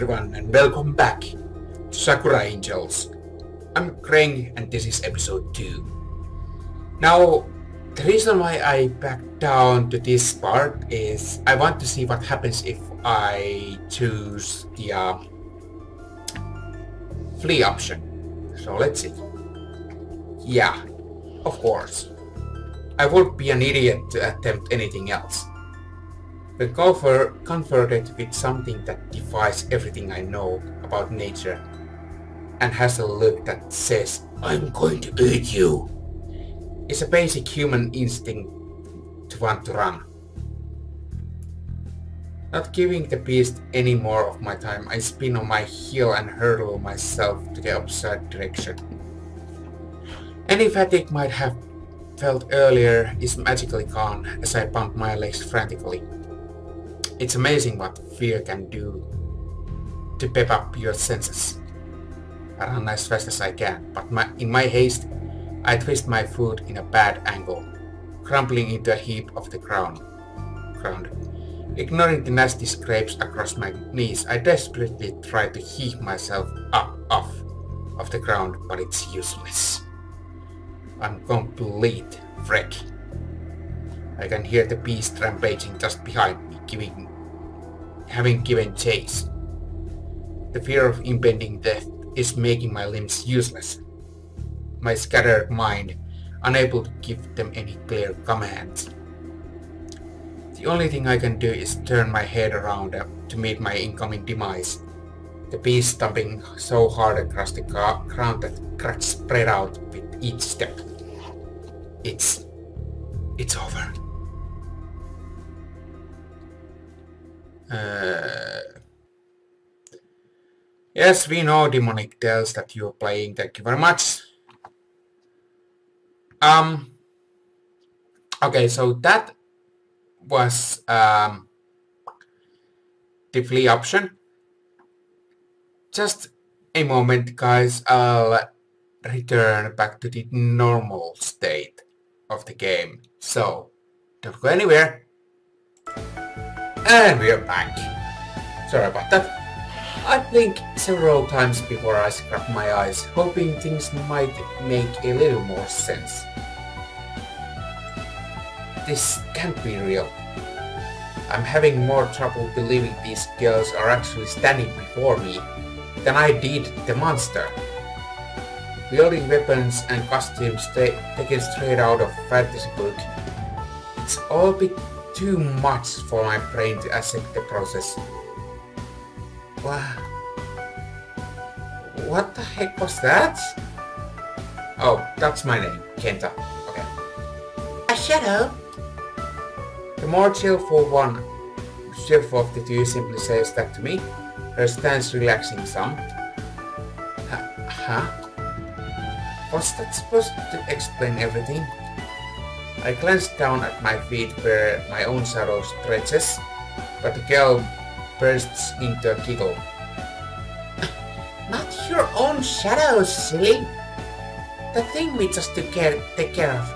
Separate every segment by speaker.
Speaker 1: everyone and welcome back to Sakura Angels. I'm Kreng and this is episode 2. Now, the reason why I backed down to this part is I want to see what happens if I choose the flee option. So let's see. Yeah, of course. I would be an idiot to attempt anything else. When confronted with something that defies everything I know about nature and has a look that says, "I'm going to eat you," it's a basic human instinct to want to run. Not giving the beast any more of my time, I spin on my heel and hurl myself to the opposite direction. Any fatigue might have felt earlier is magically gone as I pump my legs frantically. It's amazing what fear can do to pep up your senses. I run as fast as I can, but in my haste, I twist my foot in a bad angle, crumpling into a heap of the ground. Ignoring the nasty scrapes across my knees, I desperately try to heave myself up off of the ground, but it's useless. I'm complete wreck. I can hear the beast rampaging just behind me, having given chase. The fear of impending death is making my limbs useless. My scattered mind unable to give them any clear commands. The only thing I can do is turn my head around to meet my incoming demise. The beast stomping so hard across the ground that cracks spread out with each step. It's over. Yes, we know demonic tales that you're playing. Thank you very much. Okay, so that was the flee option. Just a moment, guys. I'll return back to the normal state of the game. So don't go anywhere. And we are back. Sorry about that. I blinked several times before I scrubbed my eyes, hoping things might make a little more sense. This can't be real. I'm having more trouble believing these girls are actually standing before me than I did the monster. Wielding weapons and costumes taken straight out of fantasy book, it's all a bit too much for my brain to accept the process. What the heck was that? Oh, that's my name, Kenta. Okay. A shadow? The more cheerful of the two simply says that to me, her stance relaxing some. Huh? Was that supposed to explain everything? I glanced down at my feet where my own shadow stretches, but the girl bursts into a giggle. Not your own shadow, silly! The thing we just take care of,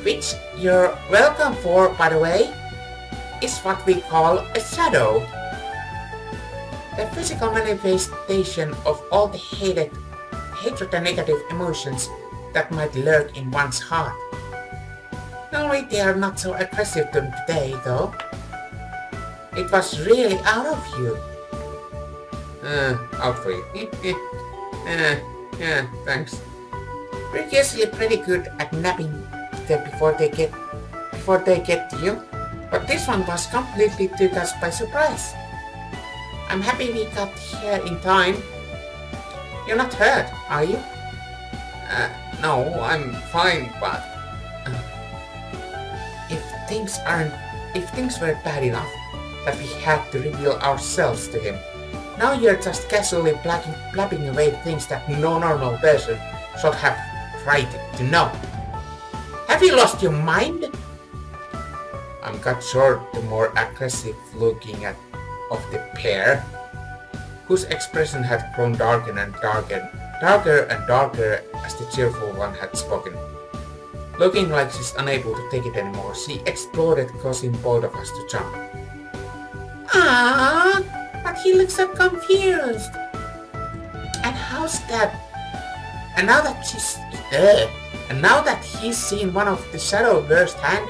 Speaker 1: which you're welcome for, by the way, is what we call a shadow. The physical manifestation of all the hatred and negative emotions that might lurk in one's heart. Normally they are not so aggressive today, though. It was really out of you. Out for you. Yeah, thanks. We're usually pretty good at nabbing them before they get to you, but this one was completely took us by surprise. I'm happy we got here in time. You're not hurt, are you? No, I'm fine, but if things were bad enough that we had to reveal ourselves to him, now you're just casually blabbing away things that no normal person should have right to know. Have you lost your mind? I'm cut short the more aggressive looking of the pair, whose expression had grown darker and darker as the cheerful one had spoken. Looking like she's unable to take it anymore, she exploded, causing both of us to jump. Ah! But he looks so confused. And how's that? And now that he's seen one of the shadow firsthand,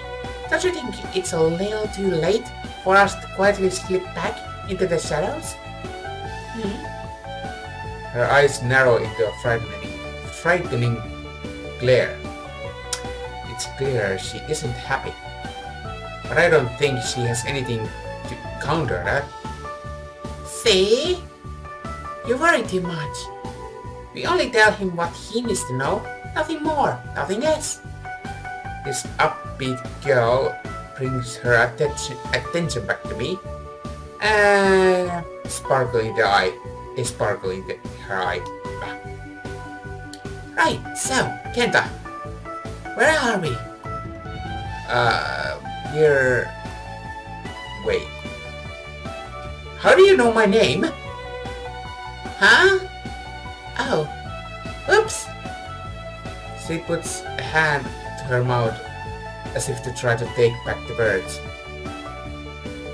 Speaker 1: don't you think it's a little too late for us to quietly slip back into the shadows? Her eyes narrow into a frightening glare. It's clear she isn't happy, but I don't think she has anything to counter that. See? You worry too much. We only tell him what he needs to know, nothing more, nothing less. This upbeat girl brings her attention back to me, and sparkle in her eye. Right, so, Kenta, where are we? Wait. How do you know my name? Huh? Oh. Oops. She puts a hand to her mouth as if to try to take back the words.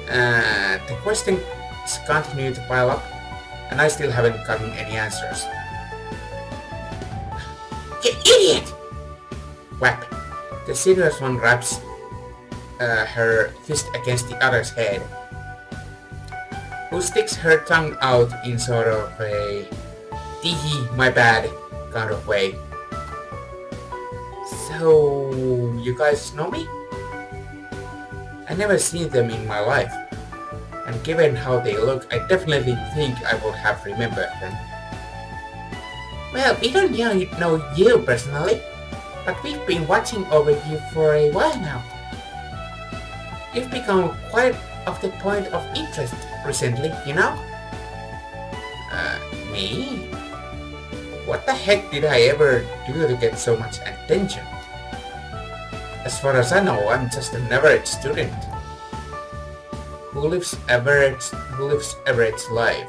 Speaker 1: The questions continue to pile up, and I still haven't gotten any answers. You idiot! Whap. The serious one grabs her fist against the other's head, who sticks her tongue out in sort of a tee-hee, my bad kind of way. So, you guys know me? I never seen them in my life, and given how they look, I definitely think I would have remembered them. Well, we don't know you personally, but we've been watching over you for a while now. You've become quite of the point of interest recently, you know? Me? What the heck did I ever do to get so much attention? As far as I know, I'm just an average student who lives average life,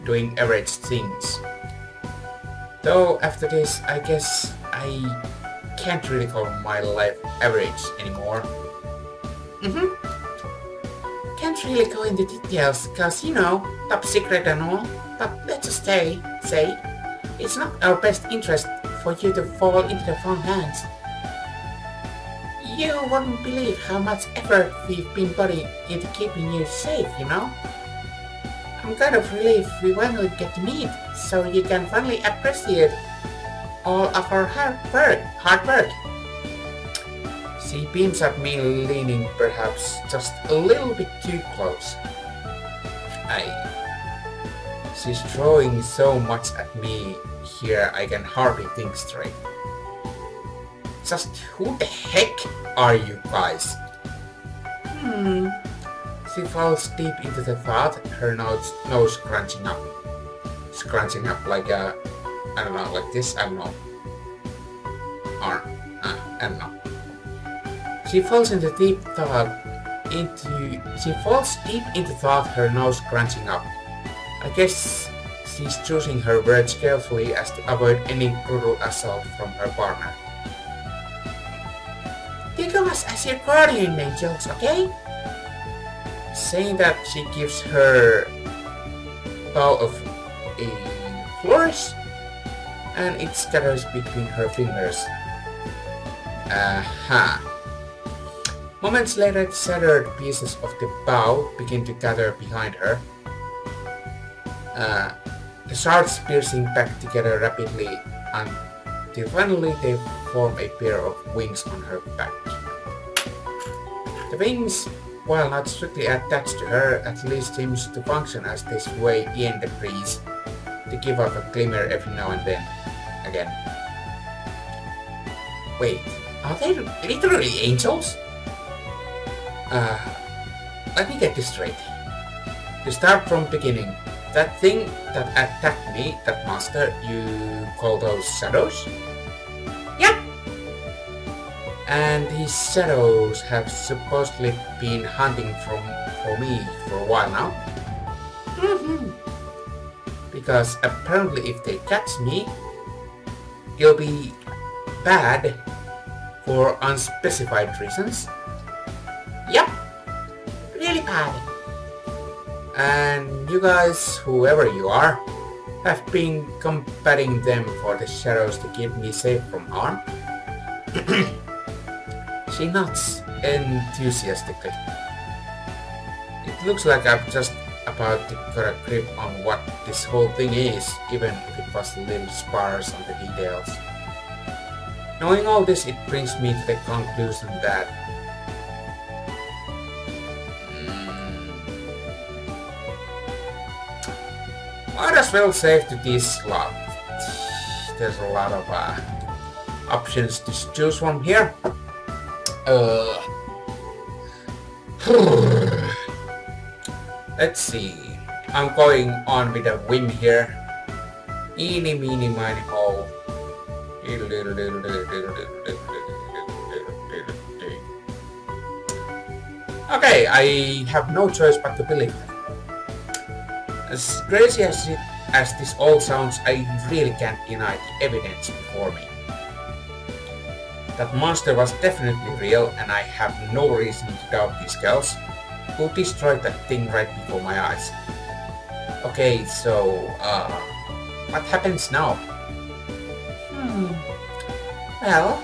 Speaker 1: doing average things. Though after this, I guess I can't really call my life average anymore. Can't really go into details, cause you know, top secret and all, but let's just say, it's not our best interest for you to fall into the wrong hands. You wouldn't believe how much effort we've been putting into keeping you safe, you know? I'm kind of relieved we finally get to meet, so you can finally appreciate all of our hard work. She beams at me, leaning perhaps just a little bit too close. She's throwing so much at me here I can hardly think straight. Just who the heck are you guys? She falls deep into the thought, her nose scrunching up. Scrunching up like a, I don't know, like this, I don't know. Or, I don't know. She falls into deep thought, her nose crunching up. I guess she's choosing her words carefully as to avoid any brutal assault from her partner. Think of us as your guardian angels, okay? Saying that, she gives her bow of a flourish, and it scatters between her fingers. Moments later, the shattered pieces of the bow begin to gather behind her. The shards piercing back together rapidly until finally they form a pair of wings on her back. The wings, while not strictly attached to her, at least seems to function as they sway in the breeze to give off a glimmer every now and then again. Wait, are they literally angels? Let me get this straight. To start from beginning, that thing that attacked me, that monster, you call those shadows? Yep! And these shadows have supposedly been hunting for me for a while now? Because apparently if they catch me, it'll be bad for unspecified reasons. Yep, really bad. And you guys, whoever you are, have been combating them for the shadows to keep me safe from harm. She nods enthusiastically. It looks like I've just about to get a grip on what this whole thing is, even if it was a little sparse on the details. Knowing all this, it brings me to the conclusion that might as well save to this lot. There's a lot of options to choose from here. Let's see. I'm going on with a whim here. Eeny, meeny, miny, moe. Okay, I have no choice but to believe them. As crazy as this all sounds, I really can't deny the evidence before me. That monster was definitely real, and I have no reason to doubt these girls who destroyed that thing right before my eyes. Okay, so, what happens now? Well,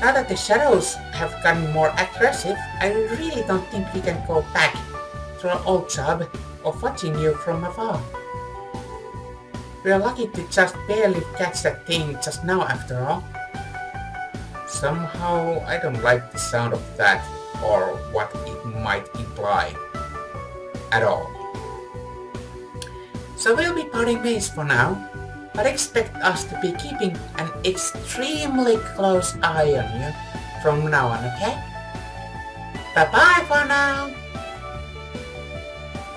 Speaker 1: now that the shadows have gotten more aggressive, I really don't think we can go back to our old job of watching you from afar. We're lucky to just barely catch that thing just now after all. Somehow I don't like the sound of that or what it might imply at all. So we'll be parting ways for now, but expect us to be keeping an extremely close eye on you from now on, okay? Bye-bye for now!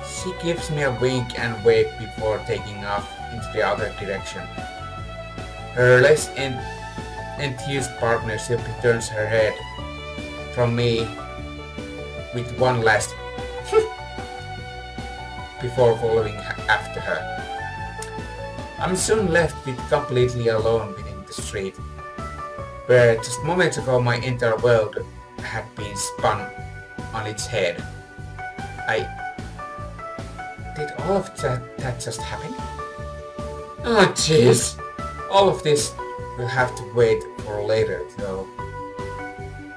Speaker 1: She gives me a wink and wave before taking off into the other direction. Her less enthused partner simply turns her head from me with one last before following after her. I'm soon left with completely alone within the street, where just moments ago my entire world had been spun on its head. Did all of that just happen? Oh jeez! All of this will have to wait for later though.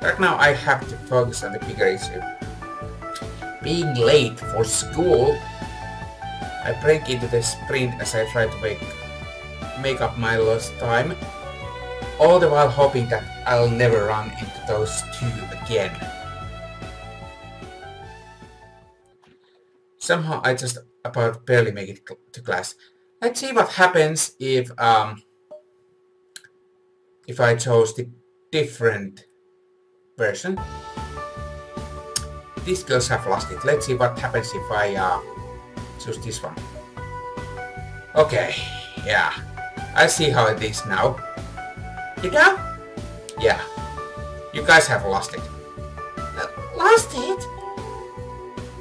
Speaker 1: Right now I have to focus on the bigger issue. Being late for school. I break into the sprint as I try to make up my lost time, all the while hoping that I'll never run into those two again. Somehow I just about barely make it to class. Let's see what happens if I chose the different version. These girls have lost it. Let's see what happens if I choose this one. Okay, yeah. I see how it is now. You know? Yeah. You guys have lost it. Lost it?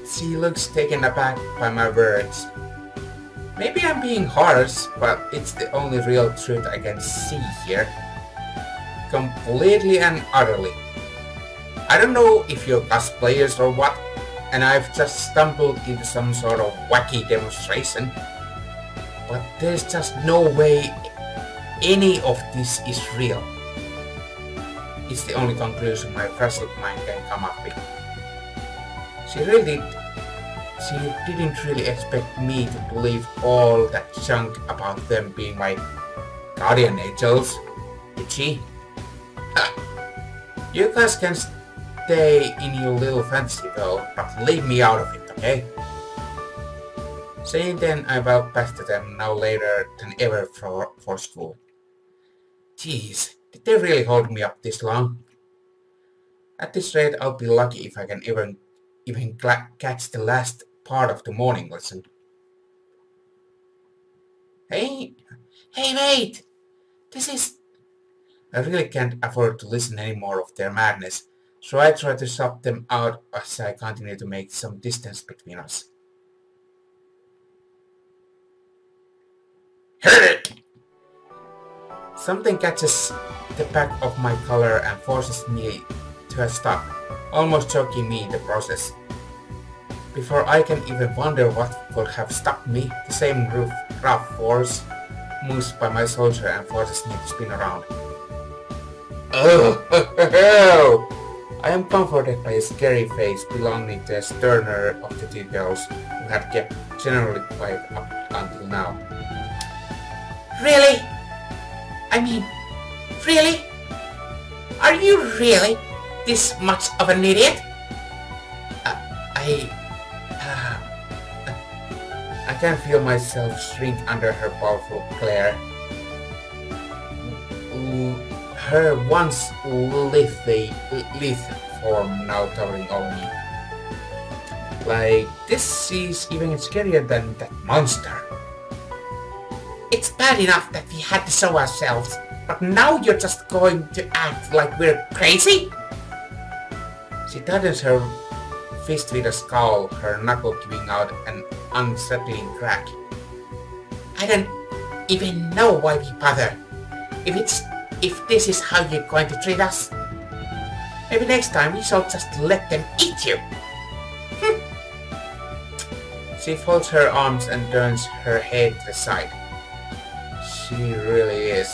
Speaker 1: She looks taken aback by my words. Maybe I'm being harsh, but it's the only real truth I can see here. Completely and utterly. I don't know if you're cosplayers or what, and I've just stumbled into some sort of wacky demonstration, but there's just no way any of this is real. It's the only conclusion my frazzled mind can come up with. She didn't really expect me to believe all that junk about them being my guardian angels, did she? You guys can stay in your little fantasy though, but leave me out of it, okay? Saying then, I walked past them now later than ever for school. Jeez, did they really hold me up this long? At this rate, I'll be lucky if I can even catch the last part of the morning lesson. Hey, wait! I really can't afford to listen any more of their madness, so I try to stop them out as I continue to make some distance between us. Hit it! Something catches the back of my collar and forces me to a stop, almost choking me in the process. Before I can even wonder what could have stopped me, the same rough force moves by my soldier and forces me to spin around. Oh! I am comforted by a scary face belonging to a sterner of the two girls who had kept generally quiet up until now. Really? I mean, really? Are you really this much of an idiot? I can feel myself shrink under her powerful glare. Her once lithe form now towering over me. Like, this is even scarier than that monster. It's bad enough that we had to show ourselves, but now you're just going to act like we're crazy? She tightens her fist with a scowl, her knuckle giving out an unsettling crack. I don't even know why we bother. If this is how you're going to treat us, maybe next time we shall just let them eat you. She folds her arms and turns her head to the side. She really is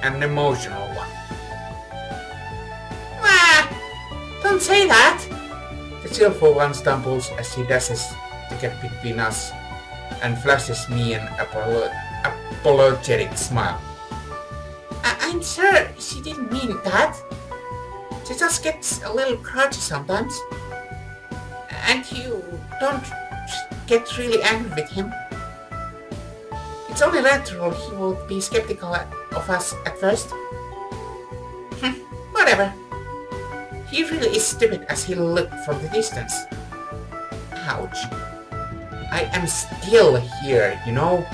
Speaker 1: an emotional one. Don't say that! The cheerful one stumbles as she dashes to get between us and flashes me an apologetic smile. I'm sure she didn't mean that. She just gets a little grouchy sometimes. And you don't get really angry with him. It's only natural he will be skeptical of us at first. Whatever. He really is stupid as he looked from the distance. Ouch. I am still here, you know.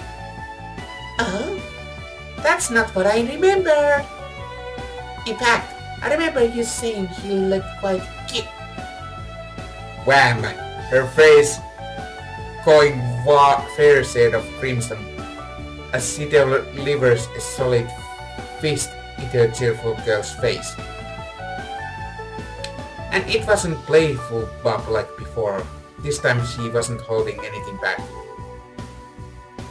Speaker 1: Oh? That's not what I remember. In fact, I remember you saying he looked quite cute. Wham! Her face going fair shade of crimson as she delivers a solid fist into a cheerful girl's face. And it wasn't playful Bob like before. This time she wasn't holding anything back.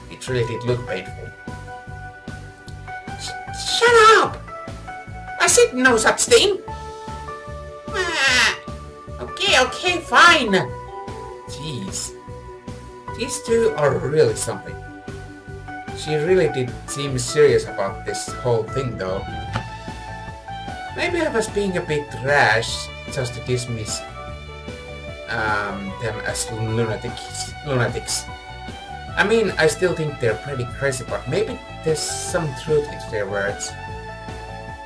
Speaker 1: It really did look painful. Shut up! I said no such thing! Okay, fine! Jeez. These two are really something. She really did seem serious about this whole thing though. Maybe I was being a bit rash just to dismiss them as lunatics. I mean, I still think they're pretty crazy, but maybe there's some truth in their words.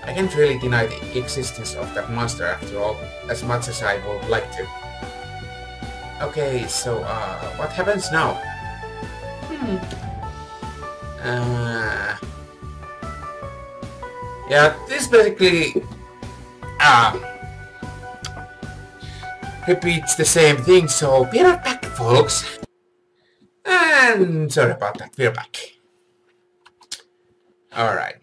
Speaker 1: I can't really deny the existence of that monster after all, as much as I would like to. Okay, so what happens now? Yeah, this basically repeats the same thing, so be right back, folks. And sorry about that, we're back. Alright.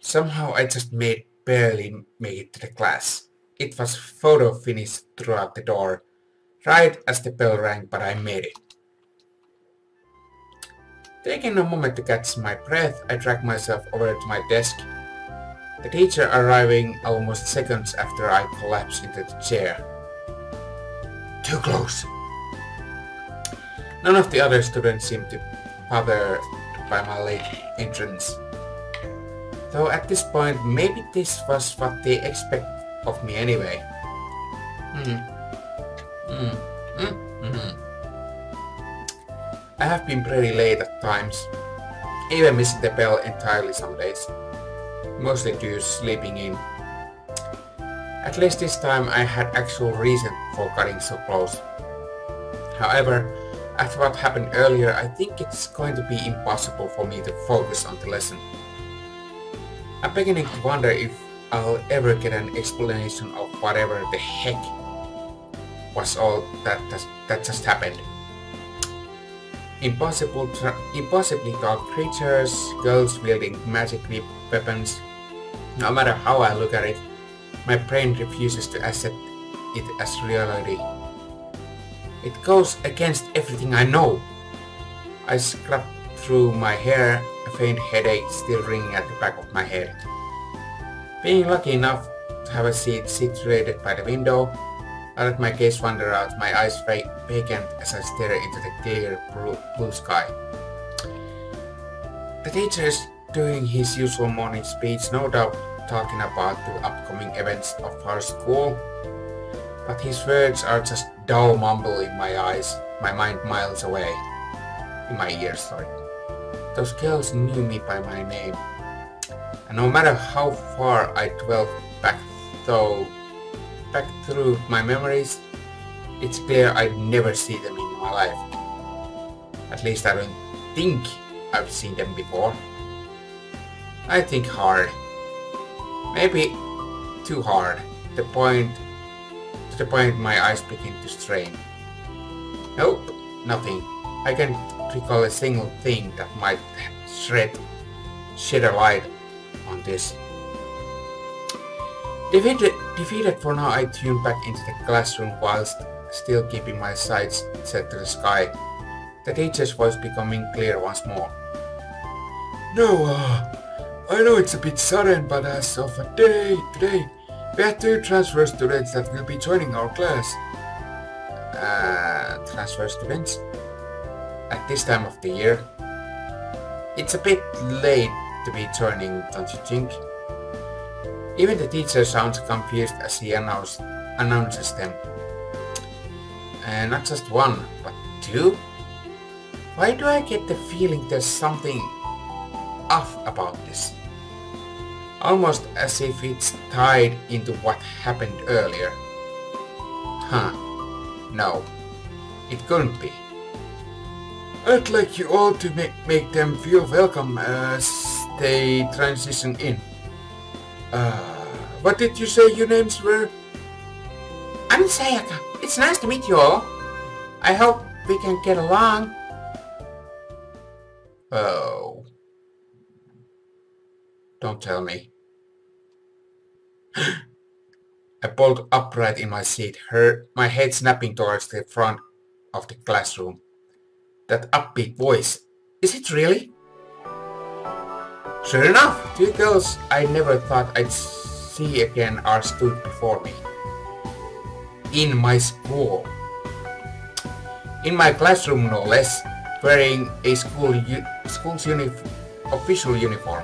Speaker 1: Somehow I just barely made it to the class. It was photo finished throughout the door, right as the bell rang, but I made it. Taking a moment to catch my breath, I dragged myself over to my desk, the teacher arriving almost seconds after I collapsed into the chair. Too close. None of the other students seemed to bothered by my late entrance. Though at this point, maybe this was what they expect of me anyway. I have been pretty late at times, even missing the bell entirely some days, mostly due to sleeping in. At least this time I had actual reason for cutting so close. However, after what happened earlier, I think it's going to be impossible for me to focus on the lesson. I'm beginning to wonder if I'll ever get an explanation of whatever the heck was all that just happened. Impossibly tall creatures, girls wielding magic weapons. No matter how I look at it, my brain refuses to accept it as reality. It goes against everything I know. I scrubbed through my hair, a faint headache still ringing at the back of my head. Being lucky enough to have a seat situated by the window, I let my gaze wander out, my eyes vacant as I stare into the clear blue sky. The teacher is doing his usual morning speech, no doubt talking about the upcoming events of our school, but his words are just dull mumble in my eyes, my mind miles away. In my ears, sorry. Those girls knew me by my name, and no matter how far I dwell back through my memories, it's clear I'd never see them in my life. At least I don't think I've seen them before. I think hard. Maybe too hard. To the point my eyes begin to strain. Nope, nothing. I can't recall a single thing that might shed a light on this. Defeated for now, I tune back into the classroom whilst still keeping my sights set to the sky. The teacher's voice becoming clear once more.
Speaker 2: No, I know it's a bit sudden, but as of today, we have 2 transfer students that will be joining our class.
Speaker 1: Transfer students? At this time of the year? It's a bit late to be joining, don't you think? Even the teacher sounds confused as he announces them. Not just 1, but 2? Why do I get the feeling there's something off about this? Almost as if it's tied into what happened earlier. Huh. No. It couldn't be.
Speaker 2: I'd like you all to make them feel welcome as they transition in. What did you say your names were?
Speaker 1: I'm Sayaka. It's nice to meet you all. I hope we can get along. Oh. Don't tell me. I pulled upright in my seat, my head snapping towards the front of the classroom. That upbeat voice. Is it really? Sure enough, 2 girls I never thought I'd see again are stood before me. In my school. In my classroom, no less, wearing a school's official uniform.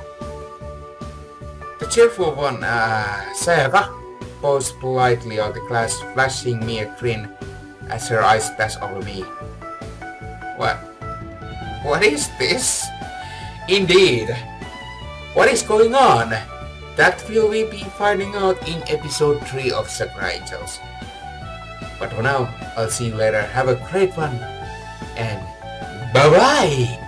Speaker 1: The cheerful one, Sayaka, posed politely on the class, flashing me a grin as her eyes passed over me. What is this? Indeed. What is going on? That will we be finding out in episode 3 of Sakura Angels. But for now, I'll see you later. Have a great one. And bye-bye!